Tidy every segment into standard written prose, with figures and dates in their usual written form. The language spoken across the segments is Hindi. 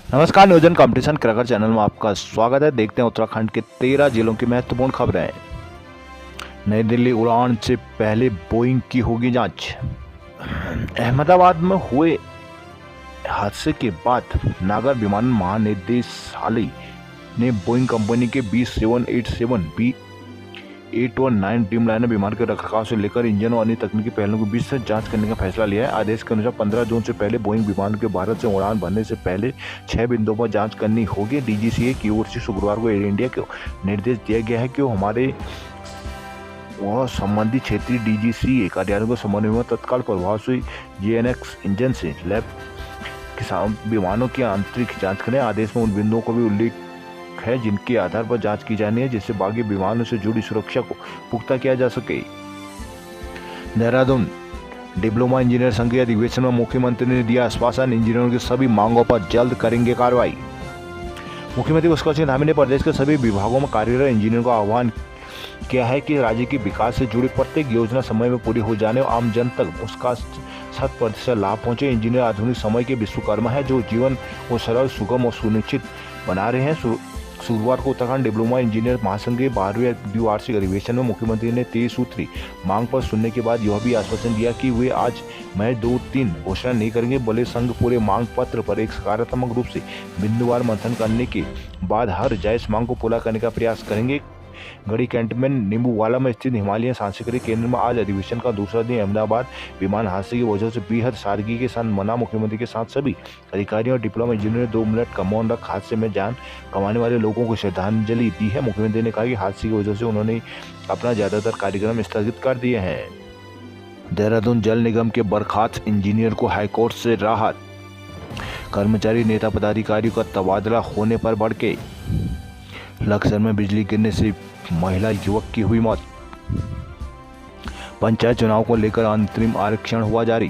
नमस्कार, नियोजन कंपटीशन क्रैकर चैनल में आपका स्वागत है। देखते हैं उत्तराखंड के 13 जिलों की महत्वपूर्ण खबरें। नई दिल्ली उड़ान से पहले बोइंग की होगी जांच। अहमदाबाद में हुए हादसे के बाद नागर विमानन महानिदेशालय ने बोइंग कंपनी के B787 B819 ड्रीमलाइनर विमान के रखरखाव से लेकर इंजन और अन्य तकनीकी पहलुओं के बीच से जांच करने का फैसला लिया है। आदेश के अनुसार 15 जून से पहले बोइंग विमान के भारत से उड़ान भरने से पहले 6 बिंदुओं पर जांच करनी होगी। DGCA की ओर से शुक्रवार को एयर इंडिया को निर्देश दिया गया है कि वह संबंधित क्षेत्रीय DGCA कार्यालयों के समन्वय में तत्काल प्रभाव से GNX इंजन से लैब के विमानों की आंतरिक जांच करें। आदेश में उन बिंदुओं को भी उल्लेख है जिनके आधार पर जांच की जानी है, जिससे बागी विमानों से जुड़ी सुरक्षा को पुख्ता किया जा सके। देहरादून डिप्लोमा इंजीनियर संघ के अधिवेशन में मुख्यमंत्री ने दिया आश्वासन, इंजीनियरों की सभी मांगों पर जल्द करेंगे कार्रवाई। मुख्यमंत्री पुष्कर सिंह धामी ने प्रदेश के सभी विभागों में कार्यरत इंजीनियरों का आह्वान किया है कि राज्य के विकास से जुड़ी प्रत्येक योजना समय में पूरी हो जाने और आम जन तक उसका 100% लाभ पहुंचे। इंजीनियर आधुनिक समय के विश्वकर्मा है जो जीवन को सरल, सुगम और सुनिश्चित बना रहे हैं। शुक्रवार को उत्तराखंड डिप्लोमा इंजीनियर महासंघ के 12वें द्विवार्षिक अधिवेशन में मुख्यमंत्री ने 23 सूत्री मांग पर सुनने के बाद यह भी आश्वासन दिया कि वे आज महज 2-3 घोषणा नहीं करेंगे, बल्कि संघ पूरे मांग पत्र पर एक सकारात्मक रूप से बिंदुवार मंथन करने के बाद हर जायज मांग को पूरा करने का प्रयास करेंगे। गढ़ी कैंटनमेंट नींबूवाला में स्थित हिमालयन सांस्कृतिक केंद्र में आज अधिवेशन का दूसरा दिन अहमदाबाद विमान हादसे की वजह से बेहद सादगी के साथ मना। मुख्यमंत्री के साथ सभी अधिकारियों और डिप्लोमा इंजीनियर 2 मिनट का मौन रख हादसे में जान गंवाने वाले लोगों को श्रद्धांजलि दी है। मुख्यमंत्री ने कहा कि हादसे की वजह से उन्होंने अपना ज्यादातर कार्यक्रम स्थगित कर दिए हैं। देहरादून जल निगम के बर्खास्त इंजीनियर को हाईकोर्ट से राहत। कर्मचारी नेता पदाधिकारियों का तबादला होने पर भड़के। लक्सर में बिजली गिरने से महिला युवक की हुई मौत। पंचायत चुनाव को लेकर अंतरिम आरक्षण हुआ जारी।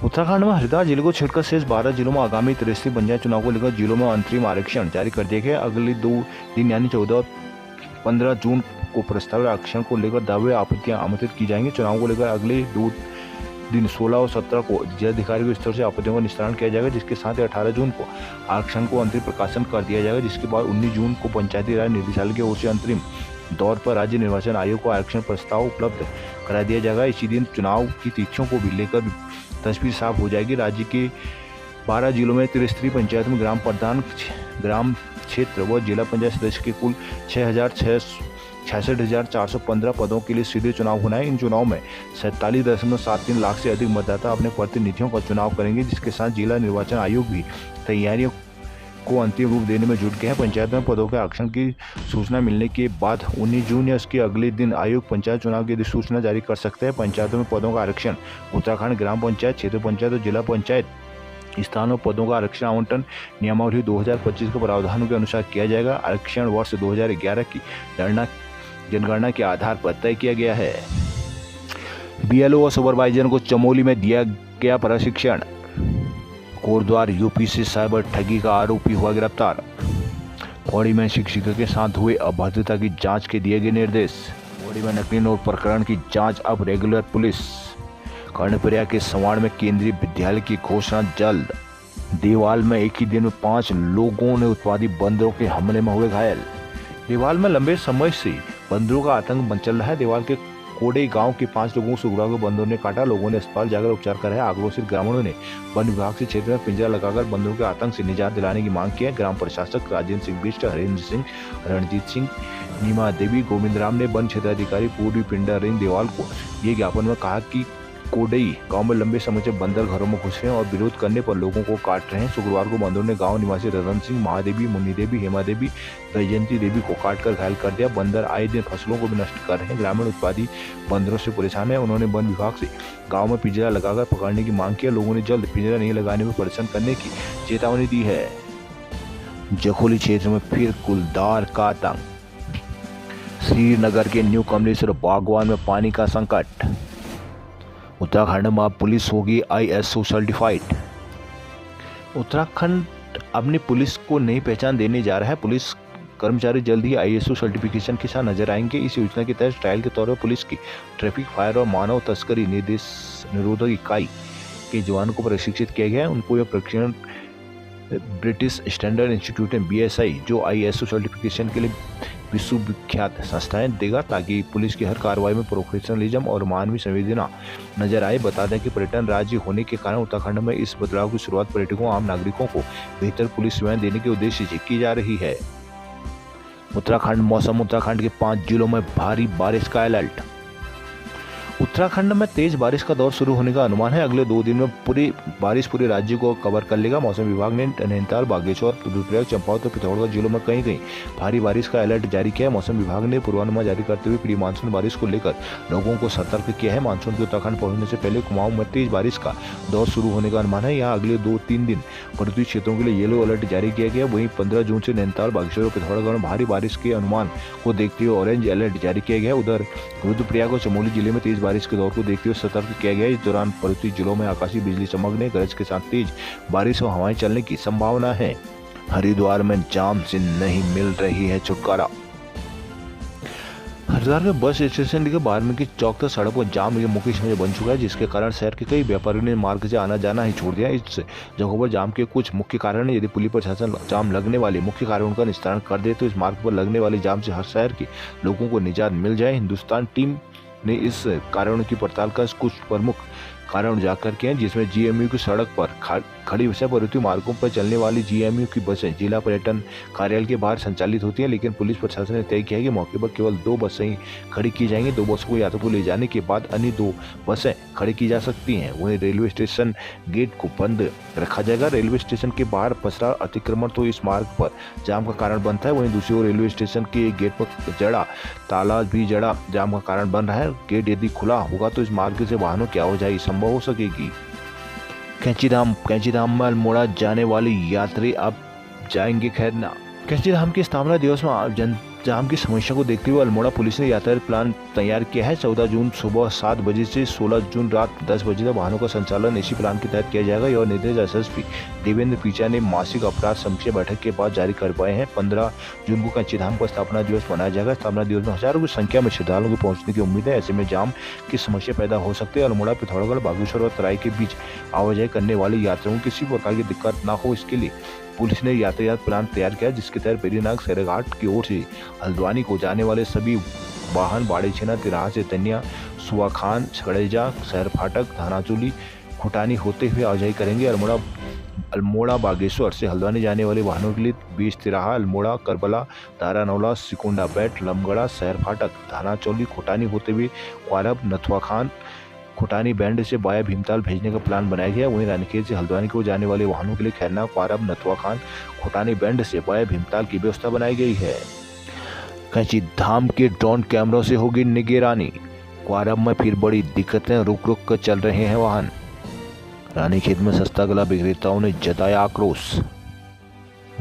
उत्तराखंड में हरिद्वार जिले को छोड़कर शेष 12 जिलों में आगामी त्रिस्तरीय पंचायत चुनाव को लेकर जिलों में अंतरिम आरक्षण जारी कर दिया गया। अगले 2 दिन यानी 14 और 15 जून को प्रस्तावित आरक्षण को लेकर दावे आपत्तियां आमंत्रित की जाएंगी। चुनाव को लेकर अगले 2 दिन 16 और 17 को जिलाधिकारी के स्तर से आपत्तियों का निस्तारण किया जाएगा, जिसके साथ ही 18 जून को आरक्षण को अंतिम प्रकाशन कर दिया जाएगा, जिसके बाद 19 जून को पंचायती राज निदेशालय की ओर से अंतरिम दौर पर राज्य निर्वाचन आयोग को आरक्षण प्रस्ताव उपलब्ध करा दिया जाएगा। इसी दिन चुनाव की तिथियों को भी लेकर तस्वीर साफ हो जाएगी। राज्य के 12 जिलों में त्रिस्तरीय पंचायत में ग्राम प्रधान, ग्राम क्षेत्र व जिला पंचायत सदस्य के कुल 66,415 पदों के लिए सीधे चुनाव होना है। इन चुनाव में 47.73 लाख से अधिक मतदाता अपने प्रतिनिधियों का चुनाव करेंगे, जिसके साथ जिला निर्वाचन आयोग भी तैयारियों को अंतिम रूप देने में जुट गए हैं। पंचायत में पदों के आरक्षण की सूचना मिलने के बाद 19 जून या उसके अगले दिन आयोग पंचायत चुनाव की अधिसूचना जारी कर सकते हैं। पंचायतों में पदों का आरक्षण उत्तराखंड ग्राम पंचायत, क्षेत्र पंचायत और जिला पंचायत स्थानों पदों का आरक्षण आवंटन नियमावली 2025 के प्रावधानों के अनुसार किया जाएगा। आरक्षण वर्ष 2011 की जनगणना के आधार पर तय किया गया है। BLO और सुपरवाइजर को चमोली में दिया गया प्रशिक्षण। कोटद्वार यूपी से साइबर ठगी का आरोपी हुआ गिरफ्तार। पौड़ी में शिक्षिका के साथ हुए अभद्रता की जांच के दिए गए निर्देश। पौड़ी में नकली नोट प्रकरण की जांच अब रेगुलर पुलिस। कर्णप्रयाग के सवाड़ में केंद्रीय विद्यालय की घोषणा जल्द। देवाल में एक ही दिन में 5 लोगों ने उत्पादी बंदरों के हमले में हुए घायल। देवाल में लंबे समय से बंदरों का आतंक चल रहा है। देवाल के कोडे गांव के 5 लोगों को शुक्रवार को बंदरों ने काटा। लोगों ने अस्पताल जाकर उपचार कराया। आक्रोशित ग्रामीणों ने वन विभाग से क्षेत्र में पिंजरा लगाकर बंदरों के आतंक से निजात दिलाने की मांग की है। ग्राम प्रशासक राजेंद्र सिंह बिष्ट, हरेंद्र सिंह, रणजीत सिंह, नीमा देवी, गोविंद राम ने वन क्षेत्राधिकारी पूर्वी पिंडारिन देवाल को ये ज्ञापन में कहा कि कोडई गांव में लंबे समय से बंदर घरों में घुसे हैं और विरोध करने पर लोगों को काट रहे हैं। शुक्रवार को बंदरों ने गांव निवासी रतन सिंह, महादेवी, मुन्नी देवी, हेमा देवी, वैजयंती देवी को काटकर घायल कर दिया। बंदर आए दिन फसलों को भी नष्ट कर रहे हैं। ग्रामीण उत्पादी बंदरों से परेशान है। उन्होंने वन विभाग से गाँव में पिंजरा लगाकर पकड़ने की मांग की। लोगों ने जल्द पिंजरा नहीं लगाने में परेशान करने की चेतावनी दी है। जखोली क्षेत्र में फिर कुलदार का आतंक। श्रीनगर के न्यू कमलेश्वर बागवान में पानी का संकट। उत्तराखंड में अब पुलिस होगी ISO सर्टिफाइड। उत्तराखंड अपनी पुलिस को नई पहचान देने जा रहा है। पुलिस कर्मचारी जल्द ही ISO सर्टिफिकेशन के साथ नजर आएंगे। इस योजना के तहत ट्रायल के तौर पर पुलिस की ट्रैफिक, फायर और मानव तस्करी निरोधक इकाई के जवानों को प्रशिक्षित किया गया है। उनको यह प्रशिक्षण ब्रिटिश स्टैंडर्ड इंस्टीट्यूट BSI जो ISO सर्टिफिकेशन के लिए विश्वविख्यात संस्थाएं देगा, ताकि पुलिस की हर कार्रवाई में प्रोफेशनलिज्म और मानवीय संवेदना नजर आए। बता दें कि पर्यटन राज्य होने के कारण उत्तराखंड में इस बदलाव की शुरुआत पर्यटकों आम नागरिकों को बेहतर पुलिस सेवाएं देने के उद्देश्य से की जा रही है। उत्तराखंड मौसम। उत्तराखंड के 5 जिलों में भारी बारिश का अलर्ट। उत्तराखंड में तेज बारिश का दौर शुरू होने का अनुमान है। अगले 2 दिन में पूरे राज्य को कवर कर लेगा। मौसम विभाग ने नैनीताल, बागेश्वर, रुद्रप्रयाग, चंपावत और पिथौरागढ़ जिलों में कहीं भारी बारिश का अलर्ट जारी किया है। मौसम विभाग ने पूर्वानुमान जारी करते हुए प्री मानसून बारिश को लेकर लोगों को सतर्क किया है। मानसून के उत्तराखंड पहुंचने से पहले कुमाऊं में तेज बारिश का दौर शुरू होने का अनुमान है। यहाँ अगले 2-3 दिन पर्वतीय क्षेत्रों के लिए येलो अलर्ट जारी किया गया। वहीं 15 जून से नैनीताल, बागेश्वर और पिथौरागढ़ में भारी बारिश के अनुमान को देखते हुए ऑरेंज अलर्ट जारी किया गया। उधर रुद्रप्रयाग और चमोली जिले में तेज बारिश के दौर को देखते हुए सतर्क किया गया। इस दौरान पर्वतीय जिलों में आकाशीय बिजली चमकने, गरज के साथ तेज बारिश और हवाएं चलने की संभावना है। हरिद्वार में जाम से नहीं मिल रही है छुटकारा। हरिद्वार के बस स्टेशन के वाल्मीकि चौक तक सड़क पर जाम ये मुख्य समस्या बन चुका है, जिसके कारण शहर के कई व्यापारियों ने मार्ग से आना जाना ही छोड़ दिया। इस जगहों पर जाम के कुछ मुख्य कारण है। यदि पुलिस प्रशासन जाम लगने वाले मुख्य कारणों का निस्तारण कर दे तो इस मार्ग पर लगने वाले जाम से हर शहर के लोगों को निजात मिल जाए। हिंदुस्तान टीम ने इस कारणों की पड़ताल कर कुछ प्रमुख कारण उजागर किए हैं, जिसमें GMU की सड़क पर खड़ी विषय पर्वतीय मार्गों पर चलने वाली GMU की बसें जिला पर्यटन कार्यालय के बाहर संचालित होती हैं, लेकिन पुलिस प्रशासन ने तय किया है कि मौके पर केवल 2 बसें ही खड़ी की जाएंगी। 2 बसों को यात्रियों को ले जाने के बाद अन्य 2 बसें खड़ी की जा सकती हैं। वहीं रेलवे स्टेशन गेट को बंद रखा जाएगा। रेलवे स्टेशन के बाहर पसरा अतिक्रमण तो इस मार्ग पर जाम का कारण बनता है। वहीं दूसरी ओर रेलवे स्टेशन के गेट पर जड़ा ताला भी जाम का कारण बन रहा है। गेट यदि खुला होगा तो इस मार्ग से वाहनों की आवाजाही संभव हो सकेगी। कैंचीधाम में अल्मोड़ा जाने वाले यात्री अब जाएंगे खैरना। कैंचीधाम के स्थापना दिवस में जाम की समस्या को देखते हुए अल्मोड़ा पुलिस ने यातायात प्लान तैयार किया है। 14 जून सुबह 7 बजे से 16 जून रात 10 बजे तक वाहनों का संचालन इसी प्लान के तहत किया जाएगा। यह निर्देश SSP देवेंद्र पीचा ने मासिक अपराध समीक्षा बैठक के बाद जारी कर पाए हैं। 15 जून को कैंचीधाम का स्थापना दिवस मनाया जाएगा। स्थापना दिवस में हजारों की संख्या में श्रद्धालुओं के पहुंचने की उम्मीद है। ऐसे में जाम की समस्या पैदा हो सकती है। अल्मोड़ा, पिथौरागढ़, बागेश्वर और तराई के बीच आवाजाही करने वाले यात्रियों को किसी प्रकार की दिक्कत न हो, इसके लिए पुलिस ने यातायात प्लान तैयार किया, जिसके तहत बेरीनाग सैरघाट की ओर से हल्द्वानी को जाने वाले सभी वाहन बाड़ेछेना, तिराहा से तनिया, सुवाखान, छड़ेजा, शहर फाटक, धानाचोली, खुटानी होते हुए आवाजाही करेंगे। अल्मोड़ा बागेश्वर से हल्द्वानी जाने वाले वाहनों के लिए 20 तिराहा, अल्मोड़ा, करबला, दारानौला, सिकुंडा बैट, लमगड़ा, शहर फाटक, धानाचौली, खुटानी होते हुए क्वारब, नथुआखान, खुटानी बैंड से बाया भीमताल भेजने का प्लान बनाया गया। वहीं रानीखेत से हल्द्वानी को जाने वाले वाहनों के लिए खैरना, क्वारब, नथुआखान, खुटानी बैंड से बाया भीमताल की व्यवस्था बनाई गई है। कैंचीधाम के ड्रोन कैमरों से होगी निगरानी। क्वारब में फिर बड़ी दिक्कतें, रुक कर चल रहे हैं वाहन। रानीखेत में सस्ता गला विक्रेताओं ने जताया आक्रोश।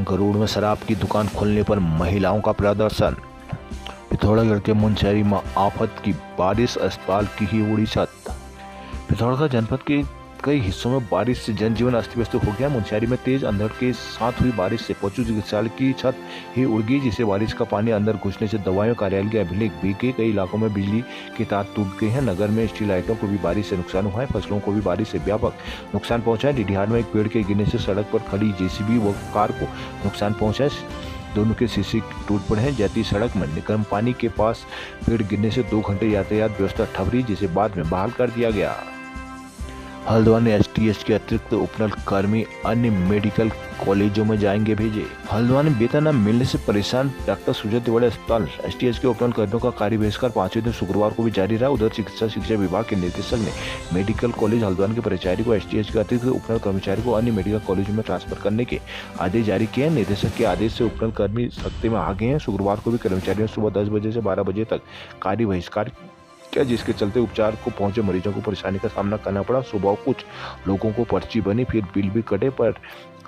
गरुड़ में शराब की दुकान खोलने पर महिलाओं का प्रदर्शन। पिथौरागढ़ के मुनस्यारी में आफत की बारिश, अस्पताल की ही उड़ी छत। पिथौरागढ़ जनपद के कई हिस्सों में बारिश से जनजीवन अस्त व्यस्त हो गया। मुनस्यारी में तेज अंधड़ के साथ हुई बारिश से पशु चिकित्सालय की छत ही उड़ गई, जिससे बारिश का पानी अंदर घुसने से दवाइयों कार्यालय के अभिलेख भीग गए। कई इलाकों में बिजली के तार टूट गए हैं। नगर में स्टील लाइटों को भी बारिश से नुकसान हुआ है। फसलों को भी बारिश से व्यापक नुकसान पहुंचा है। डिडिहार में एक पेड़ के गिरने से सड़क पर खड़ी JCB व कार को नुकसान पहुंचा है। दोनों के शीशे टूट पड़े हैं। जैती सड़क में निकम पानी के पास पेड़ गिरने से 2 घंटे यातायात व्यवस्था ठप रही, जिसे बाद में बहाल कर दिया गया। हल्द्वानी STH के अतिरिक्त उपनल कर्मी अन्य मेडिकल कॉलेजों में जाएंगे भेजे। हल्द्वानी वेतन न मिलने से परेशान डॉक्टर सुजय तिवारी अस्पताल STH के उपनल कर्मियों का कार्य बहिष्कार 5वें दिन शुक्रवार को भी जारी रहा। उधर चिकित्सा शिक्षा विभाग के निदेशक ने मेडिकल कॉलेज हल्द्वानी के प्राचार्य को STH के अतिरिक्त उपनल कर्मचारी को अन्य मेडिकल कॉलेजों में ट्रांसफर करने के आदेश जारी किए हैं। निदेशक के आदेश से उपनल कर्मी सख्ती में आ गए हैं। शुक्रवार को भी कर्मचारियों सुबह 10 बजे से 12 बजे तक कार्य बहिष्कार क्या, जिसके चलते उपचार को पहुंचे मरीजों को परेशानी का सामना करना पड़ा। सुबह कुछ लोगों को पर्ची बनी, फिर बिल भी कटे, पर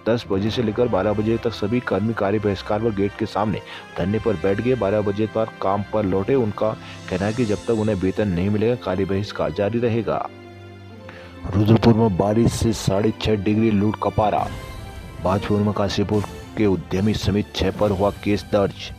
10 बजे से लेकर 12 बजे तक सभी कर्मी कार्य बहिष्कार पर गेट के सामने धरने पर बैठ गए। 12 बजे पर काम पर लौटे। उनका कहना है कि जब तक उन्हें वेतन नहीं मिलेगा कार्य बहिष्कार जारी रहेगा। रुद्रपुर में बारिश से 6.5 डिग्री लूट का पारा। भाजपुर में काशीपुर के उद्यमी समेत 6 पर हुआ केस दर्ज।